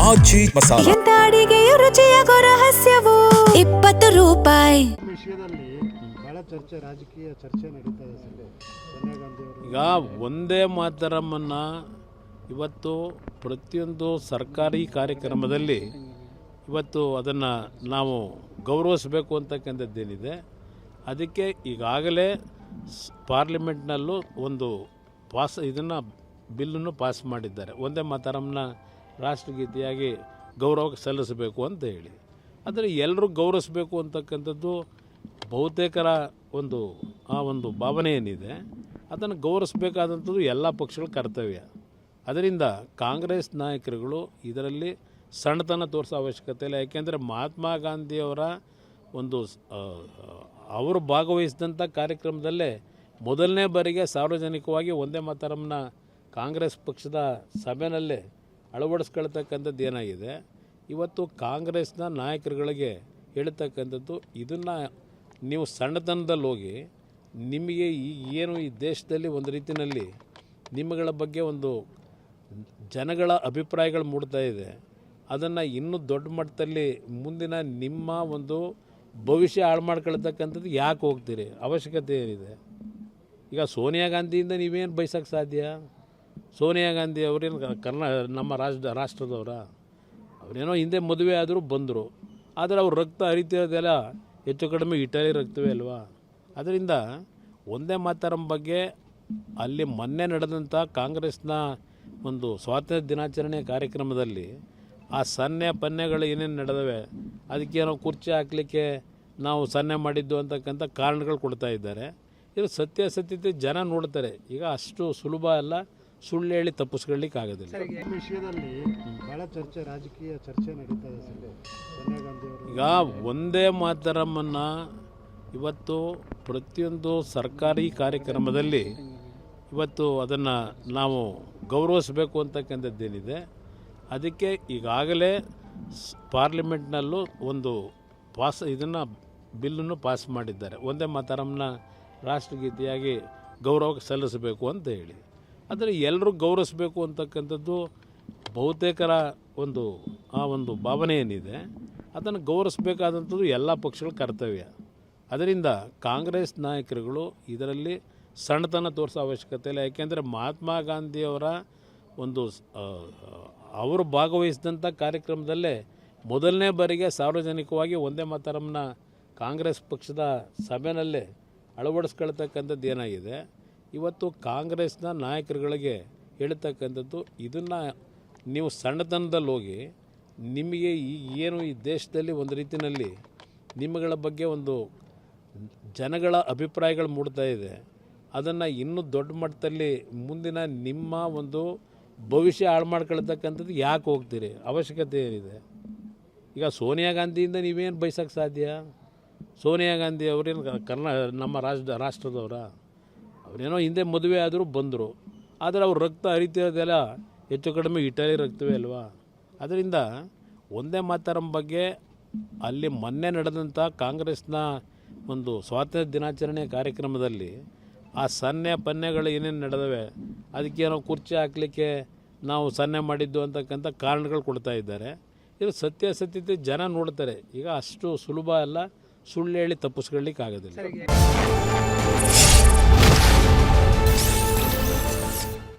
ಆಚಿ ಮಸಾಲ. ಎಂತ ಅಡಿಗೆಯ ರುಚಿಯಾಗೋ ರಹಸ್ಯವು 20 ರೂಪಾಯಿ. ವಿಷಯದಲ್ಲಿ ಬಹಳ ರಾಜಕೀಯ ಚರ್ಚೆ ನಡೀತಾ ಇದೆ ಸೋನಿಯಾ ಗಾಂಧಿ ಅವರು. ಈಗ ಒಂದೇ ಮಾತರಮ್ಮನ್ನು ಇವತ್ತು ಪ್ರತಿಯೊಂದು ಸರ್ಕಾರಿ ಕಾರ್ಯಕ್ರಮದಲ್ಲಿ ಇವತ್ತು ಅದನ್ನು ನಾವು ಗೌರವಿಸಬೇಕು ಅಂತಕ್ಕಂಥದ್ದೇನಿದೆ. ಅದಕ್ಕೆ ಈಗಾಗಲೇ ಪಾರ್ಲಿಮೆಂಟ್ನಲ್ಲೂ ಒಂದು ಇದನ್ನು ಬಿಲ್ಲನ್ನು ಪಾಸ್ ಮಾಡಿದ್ದಾರೆ. ಒಂದೇ ಮಾತರಮ್ಮನ ರಾಷ್ಟ್ರಗೀತೆಯಾಗಿ ಗೌರವ ಸಲ್ಲಿಸಬೇಕು ಅಂತ ಹೇಳಿ. ಆದರೆ ಎಲ್ಲರೂ ಗೌರವಿಸಬೇಕು ಅಂತಕ್ಕಂಥದ್ದು ಬಹುತೇಕರ ಒಂದು ಭಾವನೆ ಏನಿದೆ, ಅದನ್ನು ಗೌರವಿಸಬೇಕಾದಂಥದ್ದು ಎಲ್ಲ ಪಕ್ಷಗಳ ಕರ್ತವ್ಯ. ಅದರಿಂದ ಕಾಂಗ್ರೆಸ್ ನಾಯಕರುಗಳು ಇದರಲ್ಲಿ ಸಣ್ಣತನ ತೋರಿಸೋ ಅವಶ್ಯಕತೆ ಇಲ್ಲ. ಯಾಕೆಂದರೆ ಮಹಾತ್ಮ ಗಾಂಧಿಯವರ ಅವರು ಭಾಗವಹಿಸಿದಂಥ ಕಾರ್ಯಕ್ರಮದಲ್ಲೇ ಮೊದಲನೇ ಬಾರಿಗೆ ಸಾರ್ವಜನಿಕವಾಗಿ ಒಂದೇ ಮಾತರಮ್ಮನ ಕಾಂಗ್ರೆಸ್ ಪಕ್ಷದ ಸಭೆಯಲ್ಲೇ ಅಳವಡಿಸ್ಕೊಳ್ತಕ್ಕಂಥದ್ದು ಏನಾಗಿದೆ. ಇವತ್ತು ಕಾಂಗ್ರೆಸ್ನ ನಾಯಕರುಗಳಿಗೆ ಹೇಳ್ತಕ್ಕಂಥದ್ದು, ಇದನ್ನು ನೀವು ಸಣ್ಣತನದಲ್ಲಿ ಹೋಗಿ ನಿಮಗೆ ಏನು ಈ ದೇಶದಲ್ಲಿ ಒಂದು ರೀತಿಯಲ್ಲಿ ನಿಮ್ಮಗಳ ಬಗ್ಗೆ ಒಂದು ಜನಗಳ ಅಭಿಪ್ರಾಯಗಳು ಮೂಡ್ತಾ ಇದೆ, ಅದನ್ನು ಇನ್ನೂ ದೊಡ್ಡ ಮಟ್ಟದಲ್ಲಿ ಮುಂದಿನ ನಿಮ್ಮ ಒಂದು ಭವಿಷ್ಯ ಹಾಳು ಮಾಡ್ಕೊಳ್ತಕ್ಕಂಥದ್ದು ಯಾಕೆ ಹೋಗ್ತೀರಿ? ಅವಶ್ಯಕತೆ ಏನಿದೆ? ಈಗ ಸೋನಿಯಾ ಗಾಂಧಿಯಿಂದ ನೀವೇನು ಬಯಸೋಕ್ಕೆ ಸಾಧ್ಯ? ಸೋನಿಯಾ ಗಾಂಧಿ ಅವರೇನು ನಮ್ಮ ರಾಷ್ಟ್ರದವರ? ಅವರೇನೋ ಹಿಂದೆ ಮದುವೆ ಆದರೂ ಬಂದರು, ಆದರೆ ಅವ್ರ ರಕ್ತ ಹರಿತಿರೋದೆಲ್ಲ ಹೆಚ್ಚು ಕಡಿಮೆ ಇಟಲಿ ರಕ್ತವೇ ಅಲ್ವಾ? ಅದರಿಂದ ಒಂದೇ ಮಾತರಂ ಬಗ್ಗೆ ಅಲ್ಲಿ ಮೊನ್ನೆ ನಡೆದಂಥ ಕಾಂಗ್ರೆಸ್ನ ಒಂದು ಸ್ವಾತಂತ್ರ್ಯ ದಿನಾಚರಣೆ ಕಾರ್ಯಕ್ರಮದಲ್ಲಿ ಆ ಸನ್ನೆ ಪನ್ನೆಗಳು ಏನೇನು ನಡೆದವೆ, ಅದಕ್ಕೇನೋ ಕುರ್ಚಿ ಹಾಕಲಿಕ್ಕೆ ನಾವು ಸನ್ನೆ ಮಾಡಿದ್ದು ಅಂತಕ್ಕಂಥ ಕಾರಣಗಳು ಕೊಡ್ತಾ ಇದ್ದಾರೆ. ಇದು ಸತ್ಯಾಸತ್ಯತೆ ಜನ ನೋಡ್ತಾರೆ. ಈಗ ಅಷ್ಟು ಸುಲಭ ಅಲ್ಲ, ಸುಳ್ಳು ಹೇಳಿ ತಪ್ಪಿಸ್ಕೊಳ್ಳಿಕ್ಕೆ ಆಗೋದಿಲ್ಲ. ವಿಷಯದಲ್ಲಿ ಬಹಳ ರಾಜಕೀಯ ಚರ್ಚೆ ನಡೀತಾ ಇದೆ ಸೋನಿಯಾ ಗಾಂಧಿ ಅವರು. ಈಗ ಒಂದೇ ಮಾತರಮ್ಮನ್ನು ಇವತ್ತು ಪ್ರತಿಯೊಂದು ಸರ್ಕಾರಿ ಕಾರ್ಯಕ್ರಮದಲ್ಲಿ ಇವತ್ತು ಅದನ್ನು ನಾವು ಗೌರವಿಸಬೇಕು ಅಂತಕ್ಕಂಥದ್ದೇನಿದೆ. ಅದಕ್ಕೆ ಈಗಾಗಲೇ ಪಾರ್ಲಿಮೆಂಟ್ನಲ್ಲೂ ಒಂದು ಇದನ್ನು ಬಿಲ್ಲನ್ನು ಪಾಸ್ ಮಾಡಿದ್ದಾರೆ. ಒಂದೇ ಮಾತರಮ್ಮನ ರಾಷ್ಟ್ರಗೀತೆಯಾಗಿ ಗೌರವ ಸಲ್ಲಿಸಬೇಕು ಅಂತ ಹೇಳಿ. ಆದರೆ ಎಲ್ಲರೂ ಗೌರವಿಸಬೇಕು ಅಂತಕ್ಕಂಥದ್ದು ಬಹುತೇಕರ ಒಂದು ಭಾವನೆ ಏನಿದೆ, ಅದನ್ನು ಗೌರವಿಸಬೇಕಾದಂಥದ್ದು ಎಲ್ಲ ಪಕ್ಷಗಳ ಕರ್ತವ್ಯ. ಅದರಿಂದ ಕಾಂಗ್ರೆಸ್ ನಾಯಕರುಗಳು ಇದರಲ್ಲಿ ಸಣ್ಣತನ ತೋರಿಸೋ ಅವಶ್ಯಕತೆ ಇಲ್ಲ. ಯಾಕೆಂದರೆ ಮಹಾತ್ಮ ಗಾಂಧಿಯವರ ಅವರು ಭಾಗವಹಿಸಿದಂಥ ಕಾರ್ಯಕ್ರಮದಲ್ಲೇ ಮೊದಲನೇ ಬಾರಿಗೆ ಸಾರ್ವಜನಿಕವಾಗಿ ಒಂದೇ ಮಾತರಮ್ಮನ ಕಾಂಗ್ರೆಸ್ ಪಕ್ಷದ ಸಭೆಯಲ್ಲೇ ಅಳವಡಿಸ್ಕೊಳ್ತಕ್ಕಂಥದ್ದು ಏನಾಗಿದೆ. ಇವತ್ತು ಕಾಂಗ್ರೆಸ್ನ ನಾಯಕರುಗಳಿಗೆ ಹೇಳ್ತಕ್ಕಂಥದ್ದು, ಇದನ್ನು ನೀವು ಸಣ್ಣತನದಲ್ಲಿ ಹೋಗಿ ನಿಮಗೆ ಏನು ಈ ದೇಶದಲ್ಲಿ ಒಂದು ರೀತಿಯಲ್ಲಿ ನಿಮ್ಮಗಳ ಬಗ್ಗೆ ಒಂದು ಜನಗಳ ಅಭಿಪ್ರಾಯಗಳು ಮೂಡ್ತಾ ಇದೆ, ಅದನ್ನು ಇನ್ನೂ ದೊಡ್ಡ ಮಟ್ಟದಲ್ಲಿ ಮುಂದಿನ ನಿಮ್ಮ ಒಂದು ಭವಿಷ್ಯ ಹಾಳು ಮಾಡ್ಕೊಳ್ತಕ್ಕಂಥದ್ದು ಯಾಕೆ ಹೋಗ್ತೀರಿ? ಅವಶ್ಯಕತೆ ಏನಿದೆ? ಈಗ ಸೋನಿಯಾ ಗಾಂಧಿಯಿಂದ ನೀವೇನು ಬಯಸೋಕ್ಕೆ ಸಾಧ್ಯ? ಸೋನಿಯಾ ಗಾಂಧಿ ಅವರೇನು ನಮ್ಮ ರಾಷ್ಟ್ರದವರ? ಅವರೇನೋ ಹಿಂದೆ ಮದುವೆ ಆದರೂ ಬಂದರು, ಆದರೆ ಅವ್ರ ರಕ್ತ ಹರಿತಿರೋದೆಲ್ಲ ಹೆಚ್ಚು ಕಡಿಮೆ ಇಟಲಿ ರಕ್ತವೇ ಅಲ್ವಾ? ಅದರಿಂದ ಒಂದೇ ಮಾತರಂ ಬಗ್ಗೆ ಅಲ್ಲಿ ಮೊನ್ನೆ ನಡೆದಂಥ ಕಾಂಗ್ರೆಸ್ನ ಒಂದು ಸ್ವಾತಂತ್ರ್ಯ ದಿನಾಚರಣೆ ಕಾರ್ಯಕ್ರಮದಲ್ಲಿ ಆ ಸನ್ನೆ ಪನ್ನೆಗಳು ಏನೇನು ನಡೆದವೆ, ಅದಕ್ಕೇನೋ ಕುರ್ಚಿ ಹಾಕಲಿಕ್ಕೆ ನಾವು ಸನ್ನೆ ಮಾಡಿದ್ದು ಅಂತಕ್ಕಂಥ ಕಾರಣಗಳು ಕೊಡ್ತಾ ಇದ್ದಾರೆ. ಇದು ಸತ್ಯಾಸತ್ಯತೆ ಜನ ನೋಡ್ತಾರೆ. ಈಗ ಅಷ್ಟು ಸುಲಭ ಅಲ್ಲ, ಸುಳ್ಳು ಹೇಳಿ ತಪ್ಪಿಸ್ಕೊಳ್ಳಿಕ್ಕೆ ಆಗೋದಿಲ್ಲ.